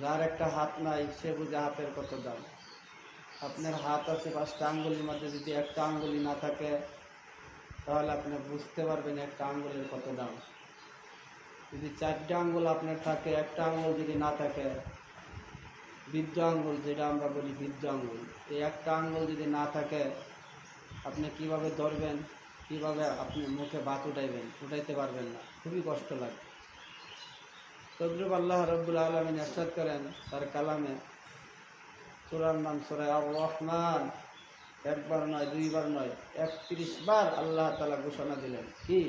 যার একটা হাত নাই সে বুঝে হাতের কত দাম। আপনার হাত আছে 5টা আঙ্গুলির মধ্যে, যদি একটা আঙ্গুলি না থাকে তাহলে আপনি বুঝতে পারবেন একটা আঙ্গুলের কত দাম। যদি 4টা আঙ্গুল আপনার থাকে, একটা আঙ্গুল যদি না থাকে, বৃদ্ধ আঙ্গুল যেটা আমরা বলি বৃদ্ধ আঙ্গুল, এই একটা আঙ্গুল যদি না থাকে আপনি কিভাবে ধরবেন, কিভাবে আপনি মুখে ভাত উঠাইতে পারবেন না, খুবই কষ্ট লাগে। তদ্রুপ আল্লাহ রাব্বুল আলামিন ইরশাদ করেন তার কালামে, সূরার নাম সূরা আর-রহমান, একবার নয়, দুইবার নয়, 31 বার আল্লাহ তাআলা ঘোষণা দিলেন কি,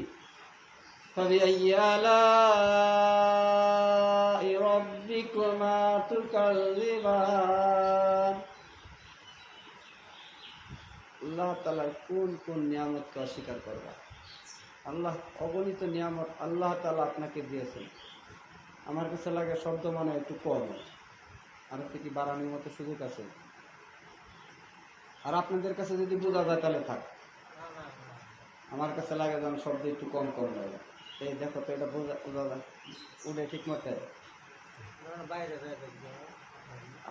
ফাবিআইয়ি আলাই রাব্বিকুমা তুকাল্লিবান। আল্লাহ তাআলার কোন কোন নিয়ামতকে অস্বীকার করবা? আল্লাহ অগণিত নিয়ামত আল্লাহ তাআলা আপনাকে দিয়েছেন। আমার কাছে লাগে শব্দ মানে একটু কম, আর একটু কি বাড়ানোর মতো সুযোগ আছে? আর আপনাদের কাছে যদি বোঝা যায় তাহলে থাক। আমার কাছে লাগে যেন শব্দ একটু কম কম লাগে। এই দেখো তো, এটা বোঝা যায় উঠে ঠিক মতো?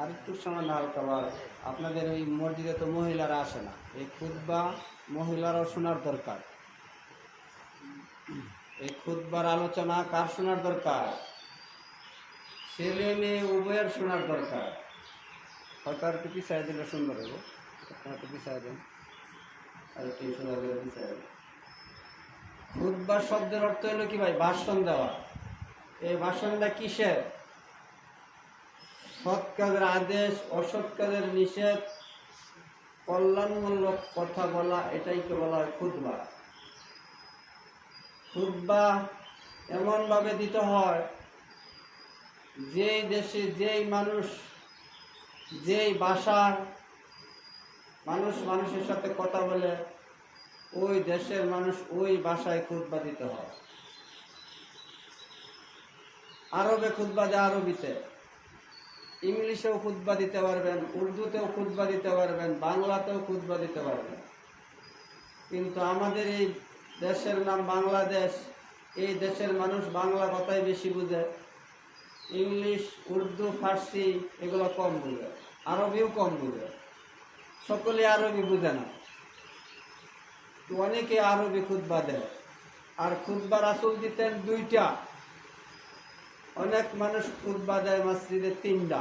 আর একটু সামান্য হালকা। আপনাদের ওই মসজিদে তো মহিলারা আসে না, এই খুতবা মহিলারাও শোনার দরকার। এই খুতবার আলোচনা কার শোনার দরকার? ছেলে মেয়ে উভয়ের শোনার দরকার। হয়তো আর একটু পিছাই দিলে সুন্দর হবো, একটু পিছাই দেন, আর একটু সুন্দর করে পিছাই দেন। খুতবা শব্দের অর্থ হলো কি ভাই? ভাষণ দেওয়া। এই ভাষণটা কিসের? সৎ কাজের আদেশ, অসৎ কাজের নিষেধ, কল্যাণমূলক কথা বলা, এটাইকে বলা হয় খুতবা। খুতবা এমনভাবে দিতে হয় যেই দেশে যেই মানুষ, যেই ভাষার মানুষ মানুষের সাথে কথা বলে, ওই দেশের মানুষ ওই ভাষায় খুতবা দিতে হয়। আরবে খুতবা দেয় আরবিতে, ইংলিশেও খুতবা দিতে পারবেন, উর্দুতেও খুতবা দিতে পারবেন, বাংলাতেও খুতবা দিতে পারবেন। কিন্তু আমাদের এই দেশের নাম বাংলাদেশ, এই দেশের মানুষ বাংলা কথাই বেশি বুঝে, ইংলিশ, উর্দু, ফার্সি এগুলো কম বুঝে, আরবিও কম বুঝে। সকলে আরবি বুঝে না, অনেকে আরবি খুতবা দেয়। আর খুতবা রাসূল দিতেন 2টা, অনেক মানুষ খুতবা দেয় মসজিদে 3টা।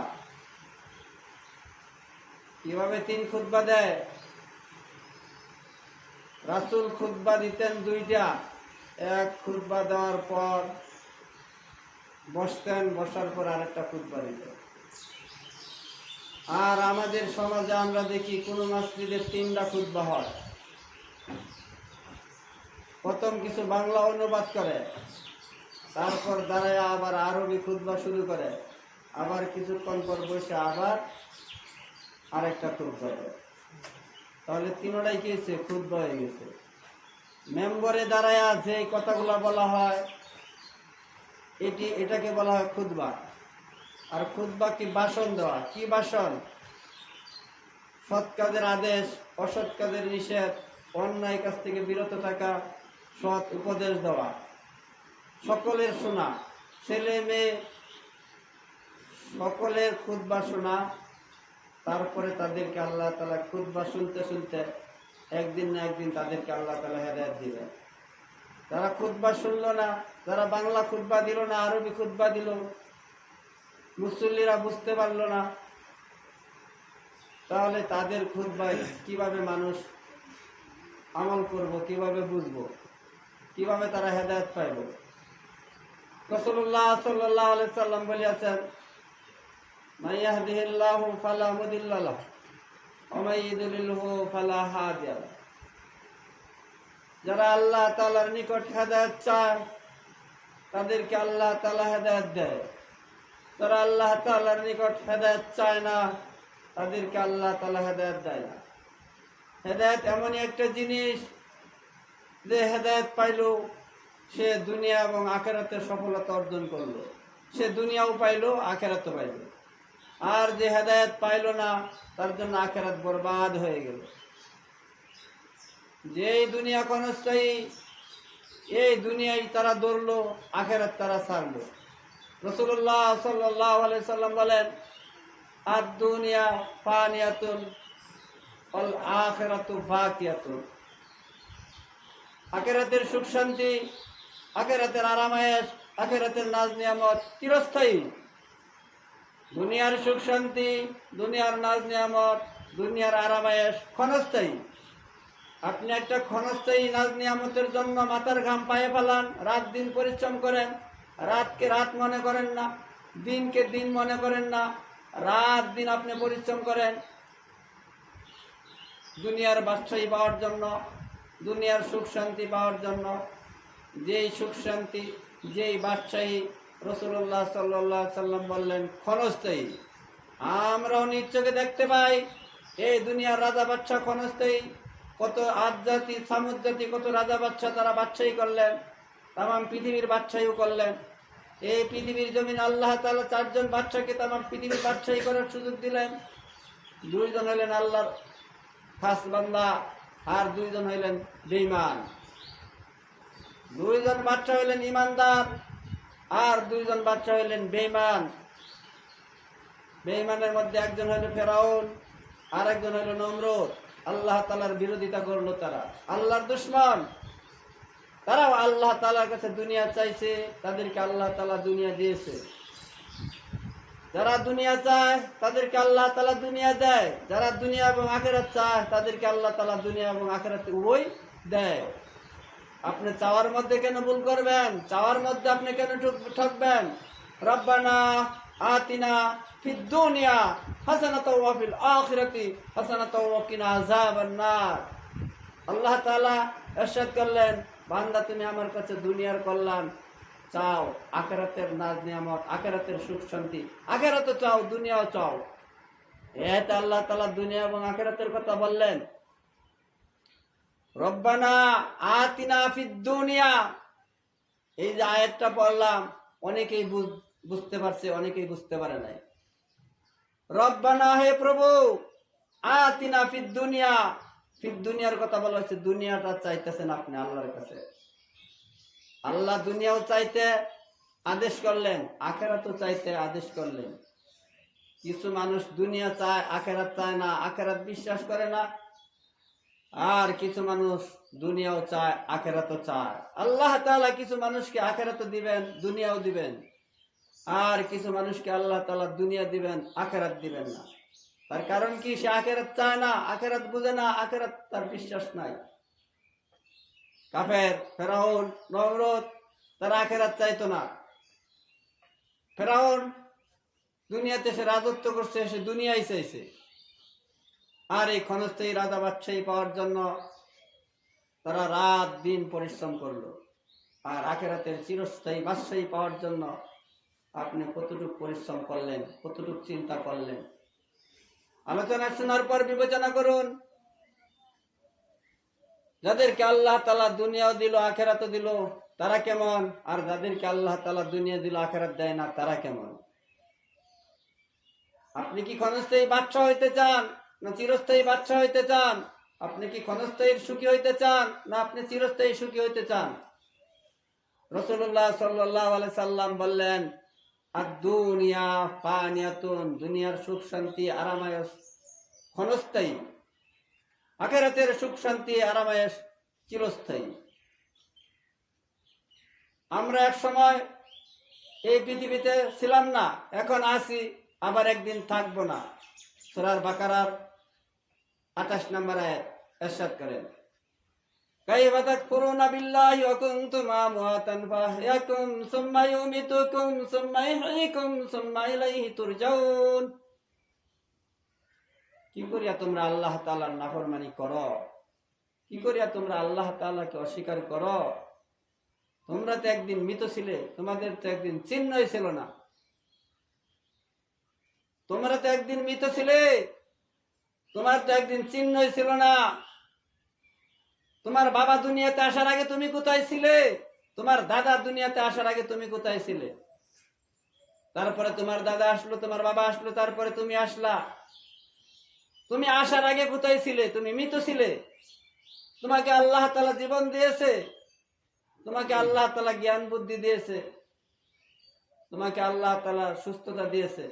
কিভাবে 3 খুতবা দেয়? রাসূল খুতবা দিতেন 2টা, এক খুতবা দেওয়ার পর বসতেন, বসার পর আরেকটা খুতবা দিতেন। আর আমাদের সমাজে আমরা দেখি কোন মসজিদে 3টা খুতবা হয়। প্রথম কিছু বাংলা অনুবাদ করে, তারপর দাঁড়ায় আবার আরবি খুতবা শুরু করে, আবার কিছুক্ষণ পর বসে আবার আরেকটা খুতবা করে। তাহলে 3টাই কি হয়েছে? খুতবা হয়ে গেছে। মেম্বরে দাঁড়ায় যে কথাগুলো বলা হয় এটাকে বলা হয় খুতবা। আর খুতবা কি? ভাষণ দেওয়া। কি ভাষণ? সৎ কাজের আদেশ, অসৎ কাজের নিষেধ, অন্যায় কাজ থেকে বিরত থাকা, সৎ উপদেশ দেওয়া, সকলের শোনা, ছেলে মেয়ে সকলের খুতবা শোনা। তারপরে তাদেরকে আল্লাহ তাআলা খুতবা শুনতে শুনতে একদিন না একদিন তাদেরকে আল্লাহ তাআলা হেদায়েত দিবেন। যারা খুতবা শুনলো না, যারা বাংলা খুতবা দিল না, আরবি খুতবা দিল, মুসল্লিরা বুঝতে পারলো না, তাহলে তাদের খুতবায় কিভাবে মানুষ আমল করব, কিভাবে বুঝবো, কিভাবে তারা হেদায়েত পাইব? রাসূলুল্লাহ সাল্লাল্লাহু আলাইহি সাল্লাম বলেছেন, মান ইয়াহদিহিল্লাহু ফালা মুদিল্লা লাহু ওয়া মান ইউদ্লিলহু ফালা হাদিয়া লাহু। যারা আল্লাহ তাআলার নিকট হেদায়েত চায় তাদেরকে আল্লাহ তাআলা হেদায়েত দেয়। যারা আল্লাহ তাআলার নিকট হেদায়েত চায় না তাদেরকে আল্লাহ তাআলা হেদায়েত দেয় না। হেদায়েত এমনই একটা জিনিস যে হেদায়েত পাইলো সে দুনিয়া এবং আখিরাতে সফলতা অর্জন করলো, সে দুনিয়াও পাইলো, আখিরাতও পাইলো। আর যে হেদায়েত পাইলো না তার জন্য আখিরাত বরবাদ হয়ে গেল। যেই দুনিয়া ক্ষণস্থায়ী, এই দুনিয়ায় তারা ধরলো, আখিরাত তারা ছাড়লো। রাসূলুল্লাহ সাল্লাল্লাহু আলাইহি সাল্লাম বলেন, আদ-দুনিয়া ফানিয়াতুন ওয়াল আখিরাতু বাকিয়াতুন। আখিরাতের সুখ শান্তি, আখিরাতের আরামায়েশ, আখিরাতের নাজ নিয়ামত চিরস্থায়ী। দুনিয়ার সুখ শান্তি, দুনিয়ার নাজ নিয়ামত, দুনিয়ার আরামায়েশ ক্ষণস্থায়ী। আপনি একটা ক্ষণস্থায়ী নাজ নিয়ামতের জন্য মাথার ঘাম পায়ে ফেলান, রাত দিন পরিশ্রম করেন, রাতকে রাত মনে করেন না, দিনকে দিন মনে করেন না, রাত দিন আপনি পরিশ্রম করেন দুনিয়ার বাদশাহী পাওয়ার জন্য, দুনিয়ার সুখ শান্তি পাওয়ার জন্য। যেই সুখ শান্তি, যেই বাদশাহী রাসূলুল্লাহ সাল্লাল্লাহু আলাইহি সাল্লাম বললেন ক্ষণস্থায়ী। আমরাও নিজ চোখে দেখতে পাই এই দুনিয়ার রাজা বাদশাহ ক্ষণস্থায়ী। কত আদ জাতি, সামুদ জাতি, কত রাজা বাদশাহ তারা বাদশাহী করলেন, তামাম পৃথিবীর বাদশাহীও করলেন। এই পৃথিবীর জমিন আল্লাহ তাআলা চারজন বাদশাকে তামাম পৃথিবীর বাদশাহী করার সুযোগ দিলেন। দুইজন হলেন আল্লাহর খাস বান্দা, আর দুইজন হইলেন বেঈমান। দুইজন বাদশা হইলেন ইমানদার, আর দুইজন বাদশা হইলেন বেঈমান। বেঈমানের মধ্যে একজন হইল ফেরাউন, আর একজন হইল নমরুদ। আল্লাহ তাআলার বিরোধিতা করলো, তারা আল্লাহর দুশমন। তারাও আল্লাহ তাআলার কাছে দুনিয়া চাইছে, তাদেরকে আল্লাহ তাআলা দুনিয়া দিয়েছে। যারা দুনিয়া চায় তাদেরকে আল্লাহ তাআলা দুনিয়া দেয়, যারা দুনিয়া এবং আখিরাত চায় তাদেরকে আল্লাহ তাআলা দুনিয়া এবং আখিরাত উভয় দেয়। আপনি চাওয়ার মধ্যে কেন ভুল করবেন? চাওয়ার মধ্যে আপনি কেন ঠকবেন? রব্বানা আতিনা ফিদ দুনিয়া হাসানাতাও ওয়া ফিল আখিরাতি হাসানাতাও ওয়া কিনা আযাবান নার। আল্লাহ তাআলা ইরশাদ করলেন, বান্দা তুমি আমার কাছে দুনিয়ার কল্যাণ চাও, আখিরাতের নাজ নিয়ামত, আখিরাতের সুখ শান্তি, আখিরাতও চাও, দুনিয়াও চাও। এতে আল্লাহ তাআলা দুনিয়া এবং আখিরাতের কথা বললেন। রব্বানা আতিনা ফিদ দুনিয়া, এই যে আয়াতটা পড়লাম, অনেকেই বুঝতে পারছে, অনেকেই বুঝতে পারে নাই। রব্বানা, হে প্রভু, আতিনা ফিদ দুনিয়া, ফিদ দুনিয়ার কথা বলা হচ্ছে, দুনিয়াটা চাইতেছেন আপনি আল্লাহর কাছে। আল্লাহ দুনিয়াও চাইতে আদেশ করলেন, আখিরাতও চাইতে আদেশ করলেন। কিছু মানুষ দুনিয়া চায়, আখিরাত চায় না, আখিরাত বিশ্বাস করে না। আর কিছু মানুষ দুনিয়াও চায়, আখিরাতও চায়। আল্লাহ তাআলা কিছু মানুষকে আখিরাতও দিবেন, দুনিয়াও দিবেন। আর কিছু মানুষকে আল্লাহ তাআলা দুনিয়া দিবেন, আখিরাত দিবেন না। তার কারণ কি? সে আখিরাত চায় না, আখিরাত বুঝে না, আখিরাত তার বিশ্বাস নাই। কাফের, ফেরাউন, নমরুদ, তারা আখিরাত চাইতো না। ফেরাউন দুনিয়াতে সে রাজত্ব করছে, সে দুনিয়াই চাইছে। আর এই ক্ষণস্থায়ী রাজা বাদশাহী পাওয়ার জন্য তারা রাত দিন পরিশ্রম করলো। আর আখিরাতের চিরস্থায়ী বাদশাহী পাওয়ার জন্য আপনি কতটুকু পরিশ্রম করলেন, কতটুকু চিন্তা করলেন? আলোচনা শোনার পর বিবেচনা করুন। যাদেরকে আল্লাহ তাআলা দুনিয়াও দিল, আখিরাতও দিল, তারা কেমন? আর যাদেরকে আল্লাহ তাআলা দুনিয়া দিল, আখিরাত দেয় না, তারা কেমন? আপনি কি ক্ষণস্থায়ী বাদশাহ হইতে চান, না চিরস্থায়ী বাদশাহ হইতে চান? আপনি কি ক্ষণস্থায়ী সুখী হইতে চান, না আপনি চিরস্থায়ী সুখী হইতে চান? রাসূলুল্লাহ সাল্লাল্লাহু আলাইহি সাল্লাম বললেন, আদ-দুনিয়া ফানিয়াতুন, দুনিয়ার সুখ শান্তি আরামায়েশ ক্ষণস্থায়ী, আখিরাতের সুখ শান্তি আরামায়েশ চিরস্থায়ী। আমরা এক সময় এই পৃথিবীতে ছিলাম না, এখন আছি, আবার একদিন থাকবো না। সূরা বাকারার 28 নম্বর আয়াত ইরশাদ করেন, কাইফা তাকফুরুনা বিল্লাহি ওয়া কুনতুম আমওয়াতান ফাহইয়াকুম সুম্মা ইউমিতুকুম সুম্মা ইহয়িকুম সুম্মা ইলাইহি তুরজাউন। কি করিয়া তোমরা আল্লাহ তাআলার নাফরমানি করো? কি করিয়া তোমরা আল্লাহ তাআলাকে অস্বীকার করো? তোমরা তো একদিন মৃত ছিলে, তোমাদের তো একদিন চিহ্নই ছিল না। তোমরা তো একদিন মৃত ছিলে, তোমার তো একদিন চিহ্নই ছিল না। তোমার বাবা দুনিয়াতে আসার আগে তুমি কোথায় ছিলে? তোমার দাদা দুনিয়াতে আসার আগে তুমি কোথায় ছিলে? তারপরে তোমার দাদা আসলো, তোমার বাবা আসলো, তারপরে তুমি আসলা। তুমি আসার আগে কোথায় ছিলে? তুমি মৃত ছিলে। তোমাকে আল্লাহ তাআলা জীবন দিয়েছে, তোমাকে আল্লাহ তাআলা জ্ঞান বুদ্ধি দিয়েছে, তোমাকে আল্লাহ তাআলা সুস্থতা দিয়েছে,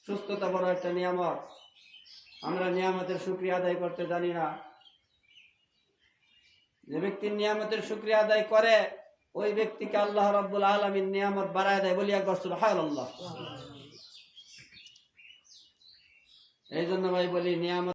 সুস্থতা বড় একটা নিয়ামত। আমরা নিয়ামতের শুকরিয়া আদায় করতে জানি না। যে ব্যক্তি নিয়ামতের শুকরিয়া আদায় করে ওই ব্যক্তিকে আল্লাহ রাব্বুল আলামিন নিয়ামত বাড়ায় দেয়। বলি একবার সুবহানাল্লাহ। এই জন্য ভাই বলি নিয়ামত